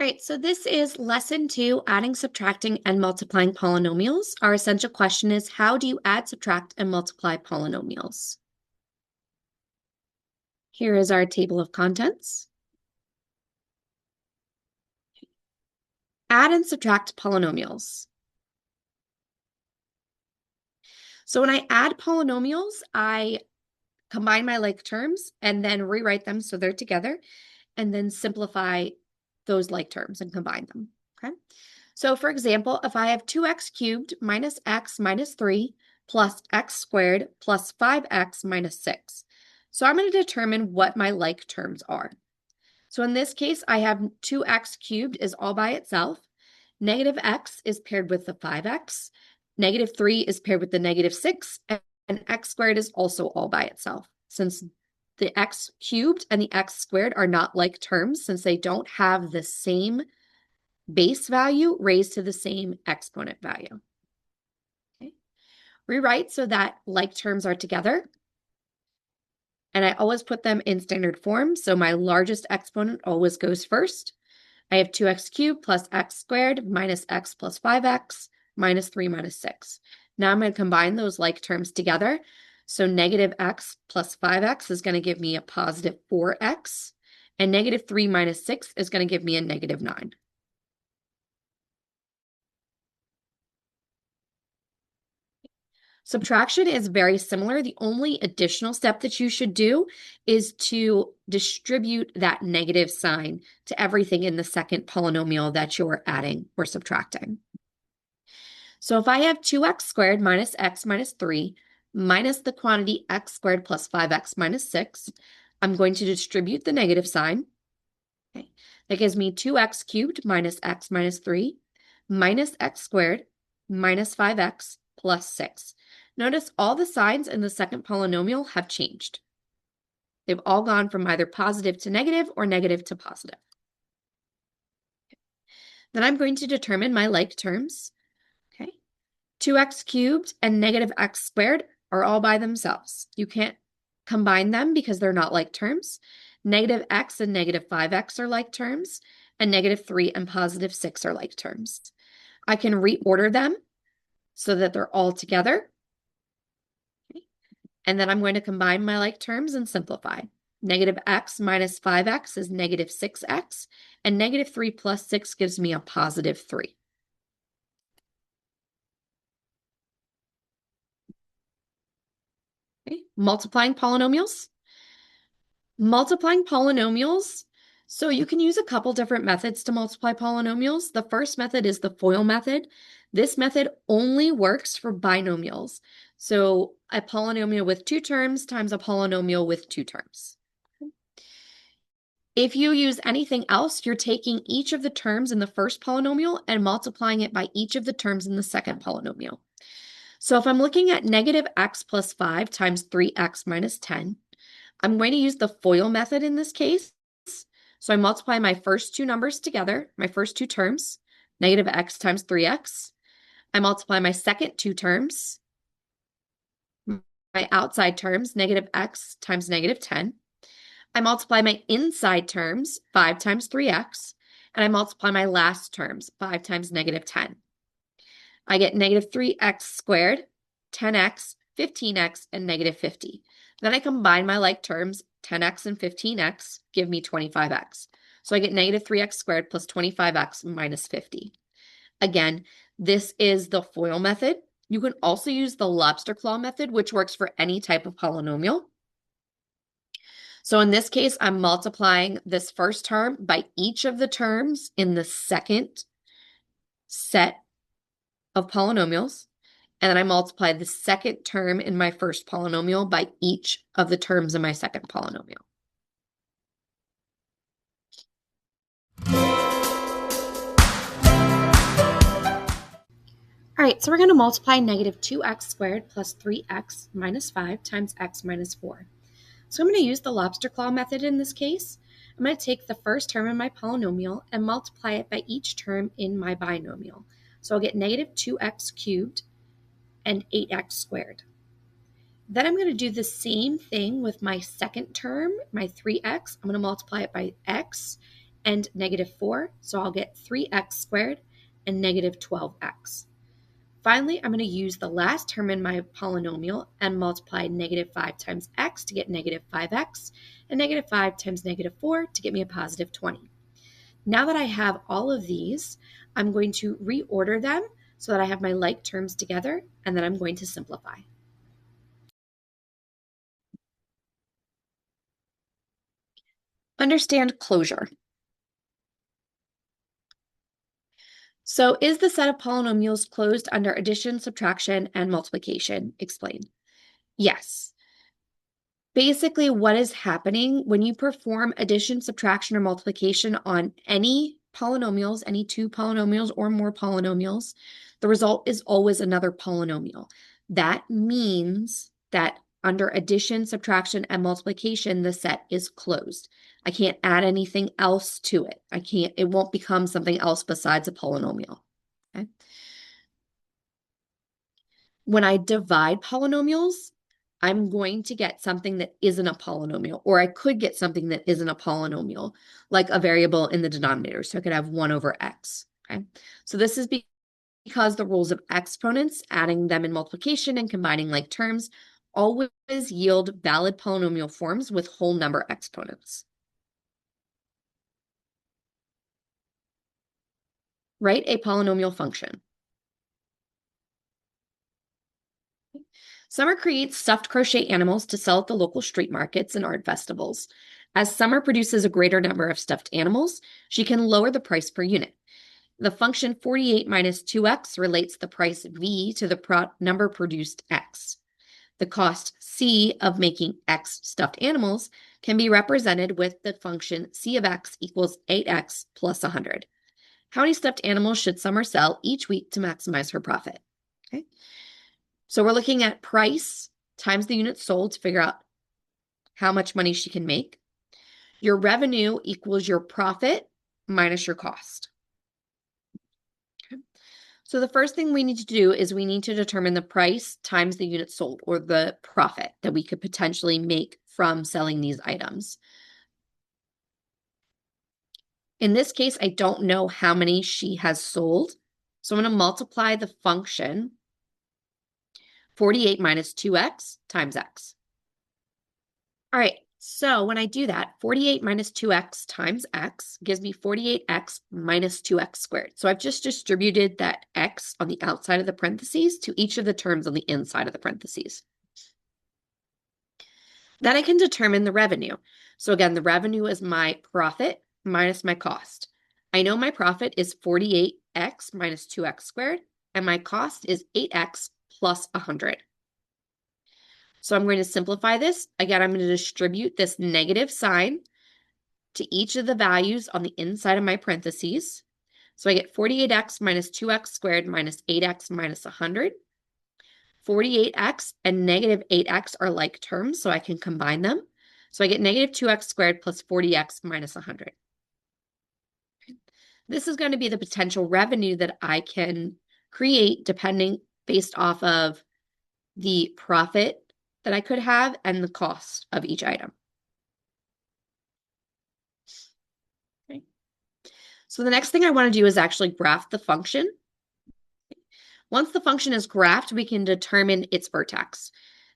All right, so this is lesson 2, adding, subtracting, and multiplying polynomials. Our essential question is, how do you add, subtract, and multiply polynomials? Here is our table of contents. Add and subtract polynomials. So when I add polynomials, I combine my like terms and then rewrite them so they're together, and then simplify those like terms and combine them, okay? So for example, if I have 2x cubed minus x minus 3 plus x squared plus 5x minus 6. So I'm going to determine what my like terms are. So in this case, I have 2x cubed is all by itself. Negative x is paired with the 5x. Negative 3 is paired with the negative 6. And x squared is also all by itself. Since the x cubed and the x squared are not like terms, since they don't have the same base value raised to the same exponent value. Okay. Rewrite so that like terms are together. And I always put them in standard form. So my largest exponent always goes first. I have 2x cubed plus x squared minus x plus 5x minus 3 minus 6. Now I'm going to combine those like terms together. So negative x plus 5x is going to give me a positive 4x. And negative 3 minus 6 is going to give me a negative 9. Subtraction is very similar. The only additional step that you should do is to distribute that negative sign to everything in the second polynomial that you're adding or subtracting. So if I have 2x squared minus x minus 3 minus the quantity x squared plus 5x minus 6, I'm going to distribute the negative sign. Okay. That gives me 2x cubed minus x minus 3 minus x squared minus 5x plus 6. Notice all the signs in the second polynomial have changed. They've all gone from either positive to negative or negative to positive. Then I'm going to determine my like terms. Okay. 2x cubed and negative x squared are all by themselves. You can't combine them because they're not like terms. Negative x and negative 5x are like terms, and negative 3 and positive 6 are like terms. I can reorder them so that they're all together. Okay. And then I'm going to combine my like terms and simplify. Negative x minus 5x is negative 6x, and negative 3 plus 6 gives me a positive 3. Okay. Multiplying polynomials. Multiplying polynomials. So you can use a couple different methods to multiply polynomials. The first method is the FOIL method. This method only works for binomials. So a polynomial with 2 terms times a polynomial with 2 terms. If you use anything else, you're taking each of the terms in the first polynomial and multiplying it by each of the terms in the second polynomial. So if I'm looking at negative x plus 5 times 3x minus 10, I'm going to use the FOIL method in this case. So I multiply my first two numbers together, my first two terms, negative x times 3x. I multiply my second two terms, my outside terms, negative x times negative 10. I multiply my inside terms, 5 times 3x, and I multiply my last terms, 5 times negative 10. I get negative 3x squared, 10x, 15x, and negative 50. Then I combine my like terms, 10x and 15x give me 25x. So I get negative 3x squared plus 25x minus 50. Again, this is the FOIL method. You can also use the lobster claw method, which works for any type of polynomial. So in this case, I'm multiplying this first term by each of the terms in the second set of polynomials. And then I multiply the second term in my first polynomial by each of the terms in my second polynomial. All right, so we're going to multiply negative 2x squared plus 3x minus 5 times x minus 4. So I'm going to use the lobster claw method in this case. I'm going to take the first term in my polynomial and multiply it by each term in my binomial. So I'll get negative 2x cubed and 8x squared. Then I'm going to do the same thing with my second term, my 3x. I'm going to multiply it by x and negative 4, so I'll get 3x squared and negative 12x. Finally, I'm going to use the last term in my polynomial and multiply negative 5 times x to get negative 5x, and negative 5 times negative 4 to get me a positive 20. Now that I have all of these, I'm going to reorder them so that I have my like terms together, and then I'm going to simplify. Understand closure. So is the set of polynomials closed under addition, subtraction, and multiplication? Explain. Yes. Basically, what is happening when you perform addition, subtraction, or multiplication on any polynomials, any two polynomials or more polynomials, the result is always another polynomial. That means that under addition, subtraction, and multiplication, the set is closed. I can't add anything else to it. It won't become something else besides a polynomial. Okay. When I divide polynomials, I'm going to get something that isn't a polynomial, or I could get something that isn't a polynomial, like a variable in the denominator. So I could have 1 over x. Okay. So this is because the rules of exponents, adding them in multiplication and combining like terms, always yield valid polynomial forms with whole number exponents. Write a polynomial function. Summer creates stuffed crochet animals to sell at the local street markets and art festivals. As Summer produces a greater number of stuffed animals, she can lower the price per unit. The function 48 minus 2x relates the price v to the number produced x. The cost c of making x stuffed animals can be represented with the function c of x equals 8x plus 100. How many stuffed animals should Summer sell each week to maximize her profit? Okay. So we're looking at price times the units sold to figure out how much money she can make. Your revenue equals your profit minus your cost. Okay. So the first thing we need to do is we need to determine the price times the units sold, or the profit that we could potentially make from selling these items. In this case, I don't know how many she has sold. So I'm going to multiply the function 48 minus 2x times x. All right, so when I do that, 48 minus 2x times x gives me 48x minus 2x squared. So I've just distributed that x on the outside of the parentheses to each of the terms on the inside of the parentheses. Then I can determine the revenue. So again, the revenue is my profit minus my cost. I know my profit is 48x minus 2x squared, and my cost is 8x plus 100. So I'm going to simplify this. Again, I'm going to distribute this negative sign to each of the values on the inside of my parentheses. So I get 48x minus 2x squared minus 8x minus 100. 48x and negative 8x are like terms, so I can combine them. So I get negative 2x squared plus 40x minus 100. This is going to be the potential revenue that I can create based off of the profit that I could have and the cost of each item. Okay. So the next thing I want to do is actually graph the function. Once the function is graphed, we can determine its vertex.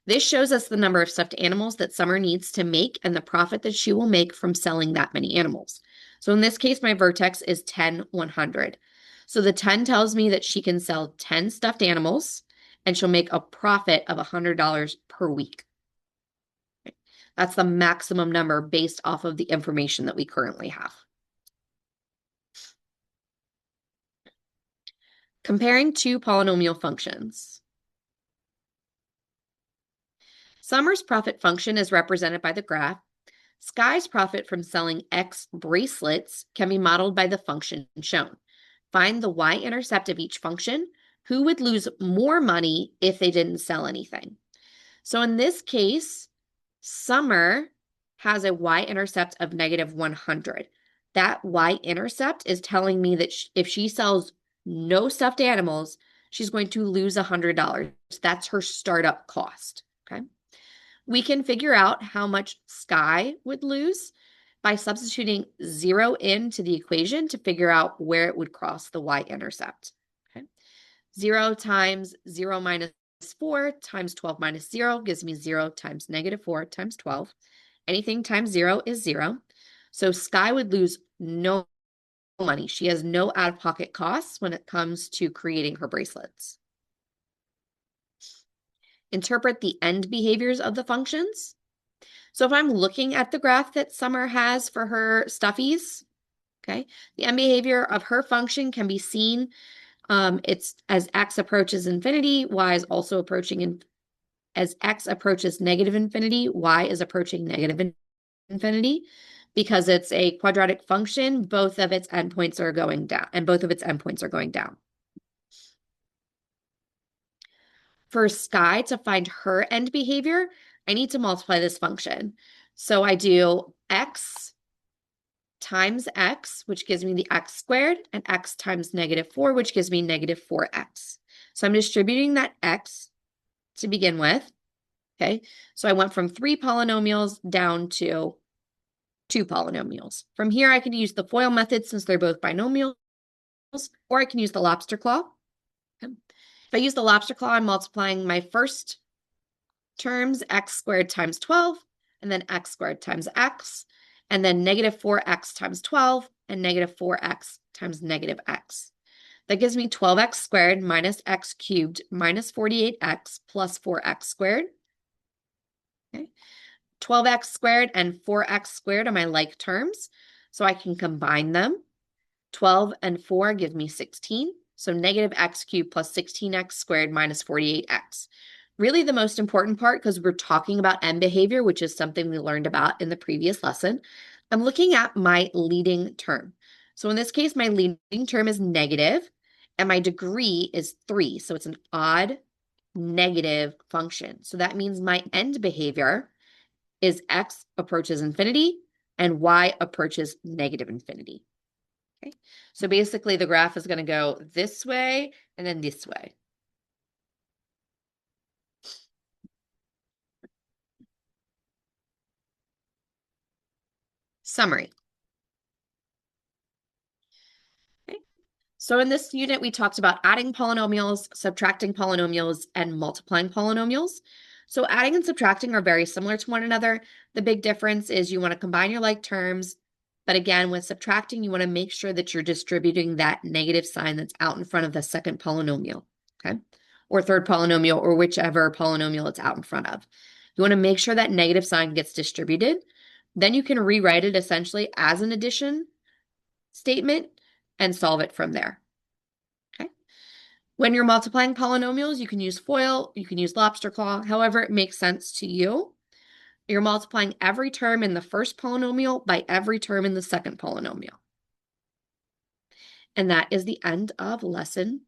This shows us the number of stuffed animals that Summer needs to make and the profit that she will make from selling that many animals. So in this case, my vertex is 10, 100. So the 10 tells me that she can sell 10 stuffed animals and she'll make a profit of $100 per week. That's the maximum number based off of the information that we currently have. Comparing two polynomial functions. Summer's profit function is represented by the graph. Sky's profit from selling X bracelets can be modeled by the function shown. Find the y-intercept of each function. Who would lose more money if they didn't sell anything? So in this case, Summer has a y-intercept of negative 100. That y-intercept is telling me that if she sells no stuffed animals, she's going to lose $100. That's her startup cost, okay? We can figure out how much Sky would lose by substituting 0 into the equation to figure out where it would cross the y-intercept. Okay. 0 times 0 minus 4 times 12 minus 0 gives me 0 times -4 times 12. Anything times 0 is 0. So Sky would lose no money. She has no out-of-pocket costs when it comes to creating her bracelets. Interpret the end behaviors of the functions. So if I'm looking at the graph that Summer has for her stuffies, okay, the end behavior of her function can be seen. It's as x approaches infinity, y is also approaching, as x approaches negative infinity, y is approaching negative infinity. Because it's a quadratic function, both of its endpoints are going down, and both of its endpoints are going down. For Sky to find her end behavior, I need to multiply this function. So I do x times x, which gives me the x squared, and x times -4, which gives me -4x. So I'm distributing that x to begin with, okay? So I went from 3 polynomials down to 2 polynomials. From here, I can use the FOIL method since they're both binomials, or I can use the lobster claw. Okay. If I use the lobster claw, I'm multiplying my first terms, x squared times 12, and then x squared times x, and then -4x times 12, and -4x times -x. That gives me 12x squared minus x cubed minus 48x plus 4x squared. Okay. 12x squared and 4x squared are my like terms, so I can combine them. 12 and 4 give me 16, so -x cubed plus 16x squared minus 48x. Really the most important part, because we're talking about end behavior, which is something we learned about in the previous lesson, I'm looking at my leading term. So in this case, my leading term is negative, and my degree is 3, so it's an odd negative function. So that means my end behavior is x approaches infinity and y approaches negative infinity. Okay, so basically the graph is going to go this way and then this way. Summary. Okay. So in this unit, we talked about adding polynomials, subtracting polynomials, and multiplying polynomials. So adding and subtracting are very similar to one another. The big difference is you want to combine your like terms, but again, with subtracting, you want to make sure that you're distributing that negative sign that's out in front of the second polynomial, okay? Or third polynomial, or whichever polynomial it's out in front of. You want to make sure that negative sign gets distributed. Then you can rewrite it essentially as an addition statement and solve it from there. Okay. When you're multiplying polynomials, you can use FOIL, you can use lobster claw, however it makes sense to you. You're multiplying every term in the first polynomial by every term in the second polynomial. And that is the end of lesson